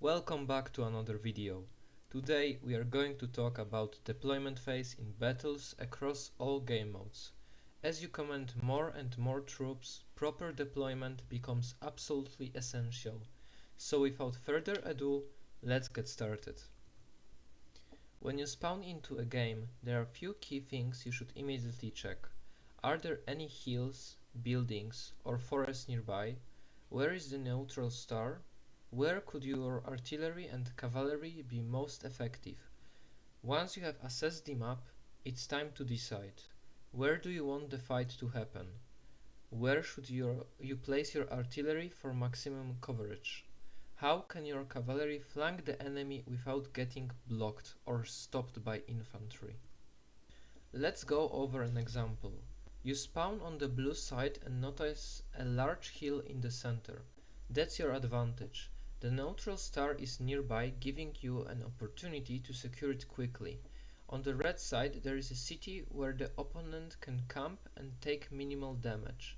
Welcome back to another video. Today we are going to talk about deployment phase in battles across all game modes. As you command more and more troops, proper deployment becomes absolutely essential. So without further ado, let's get started. When you spawn into a game, there are few key things you should immediately check. Are there any hills, buildings, or forests nearby? Where is the neutral star? Where could your artillery and cavalry be most effective? Once you have assessed the map, it's time to decide. Where do you want the fight to happen? Where should you place your artillery for maximum coverage? How can your cavalry flank the enemy without getting blocked or stopped by infantry? Let's go over an example. You spawn on the blue side and notice a large hill in the center. That's your advantage. The neutral star is nearby, giving you an opportunity to secure it quickly. On the red side there is a city where the opponent can camp and take minimal damage.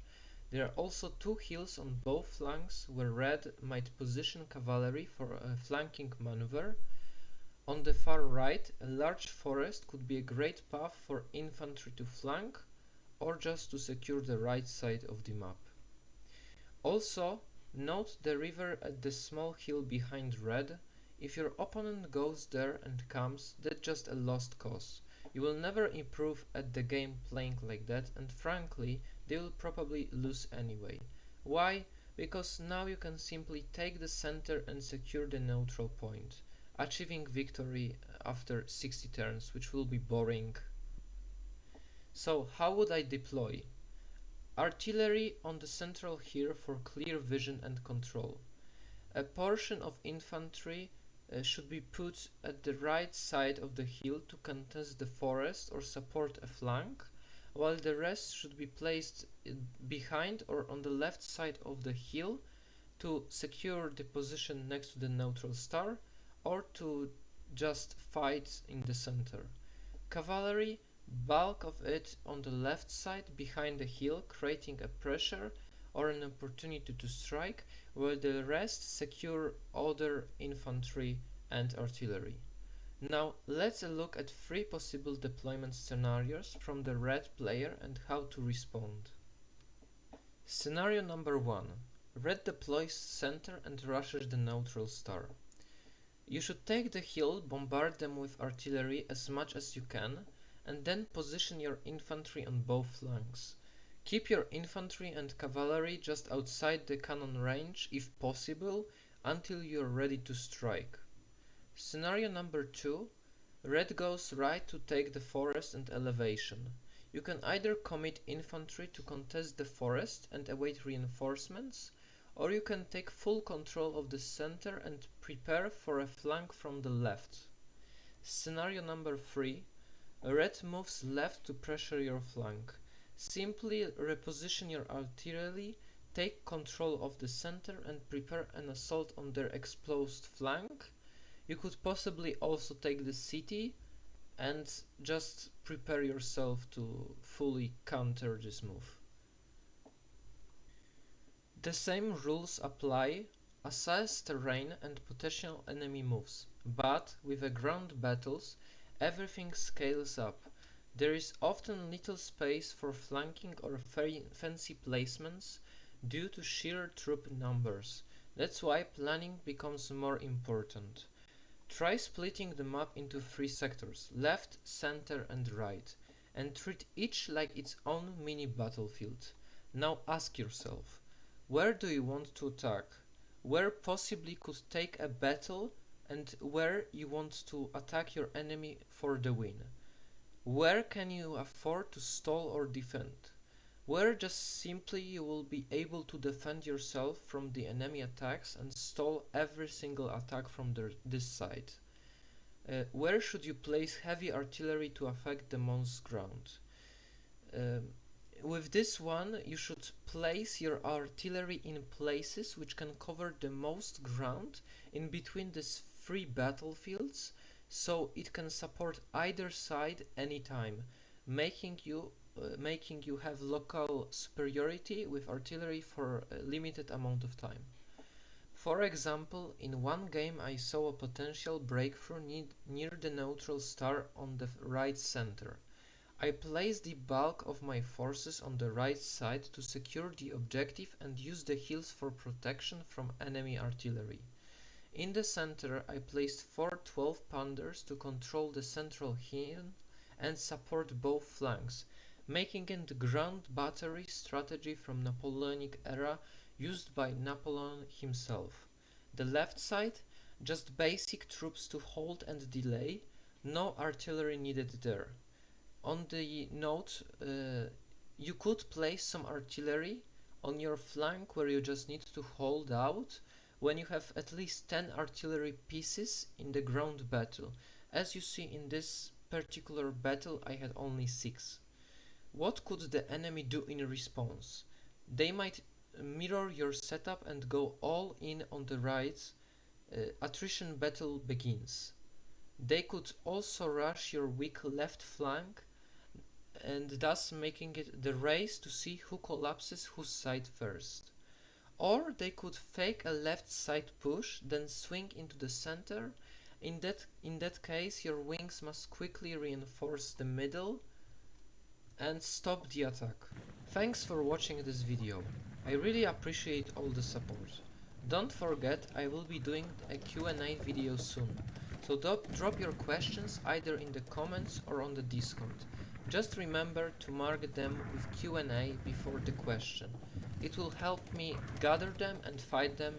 There are also two hills on both flanks where red might position cavalry for a flanking maneuver. On the far right, a large forest could be a great path for infantry to flank or just to secure the right side of the map. Also, note the river at the small hill behind red. If your opponent goes there and camps, that's just a lost cause. You will never improve at the game playing like that, and frankly, they will probably lose anyway. Why? Because now you can simply take the center and secure the neutral point, achieving victory after 60 turns, which will be boring. So, how would I deploy? Artillery on the central hill for clear vision and control. A portion of infantry should be put at the right side of the hill to contest the forest or support a flank, while the rest should be placed behind or on the left side of the hill to secure the position next to the neutral star or to just fight in the center. Cavalry, bulk of it on the left side behind the hill, creating a pressure or an opportunity to strike, while the rest secure other infantry and artillery. Now let's look at three possible deployment scenarios from the red player and how to respond. Scenario number 1. Red deploys center and rushes the neutral star. You should take the hill, bombard them with artillery as much as you can, and then position your infantry on both flanks. Keep your infantry and cavalry just outside the cannon range, if possible, until you are ready to strike. Scenario number 2. Red goes right to take the forest and elevation. You can either commit infantry to contest the forest and await reinforcements, or you can take full control of the center and prepare for a flank from the left. Scenario number 3. Red moves left to pressure your flank. Simply reposition your artillery, take control of the center and prepare an assault on their exposed flank. You could possibly also take the city and just prepare yourself to fully counter this move. The same rules apply, assess terrain and potential enemy moves, but with the ground battles, everything scales up. There is often little space for flanking or fancy placements due to sheer troop numbers. That's why planning becomes more important. Try splitting the map into 3 sectors, left, center and right, and treat each like its own mini battlefield. Now ask yourself, where do you want to attack? Where possibly could take a battle and where you want to attack your enemy for the win? Where can you afford to stall or defend? Where just simply you will be able to defend yourself from the enemy attacks and stall every single attack from this side? Where should you place heavy artillery to affect the most ground? With this one, you should place your artillery in places which can cover the most ground in between these 3 battlefields, so it can support either side anytime, making you have local superiority with artillery for a limited amount of time. For example, in one game I saw a potential breakthrough near the neutral star on the right center. I placed the bulk of my forces on the right side to secure the objective and use the hills for protection from enemy artillery. In the center I placed 4 12-pounders to control the central hill and support both flanks, making it the ground battery strategy from Napoleonic era used by Napoleon himself. The left side, just basic troops to hold and delay, no artillery needed there. On the note, you could place some artillery on your flank where you just need to hold out when you have at least 10 artillery pieces in the ground battle. As you see in this particular battle I had only 6. What could the enemy do in response? They might mirror your setup and go all in on the right. Attrition battle begins. They could also rush your weak left flank and thus making it the race to see who collapses whose side first. Or they could fake a left side push, then swing into the center. In that case, your wings must quickly reinforce the middle and stop the attack. Thanks for watching this video. I really appreciate all the support. Don't forget, I will be doing a Q&A video soon, so drop your questions either in the comments or on the Discord. Just remember to mark them with Q&A before the question. It will help me gather them and fight them.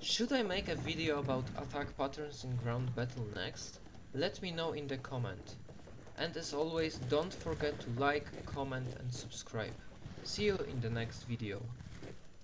Should I make a video about attack patterns in ground battle next? Let me know in the comment. And as always, don't forget to like, comment and subscribe. See you in the next video.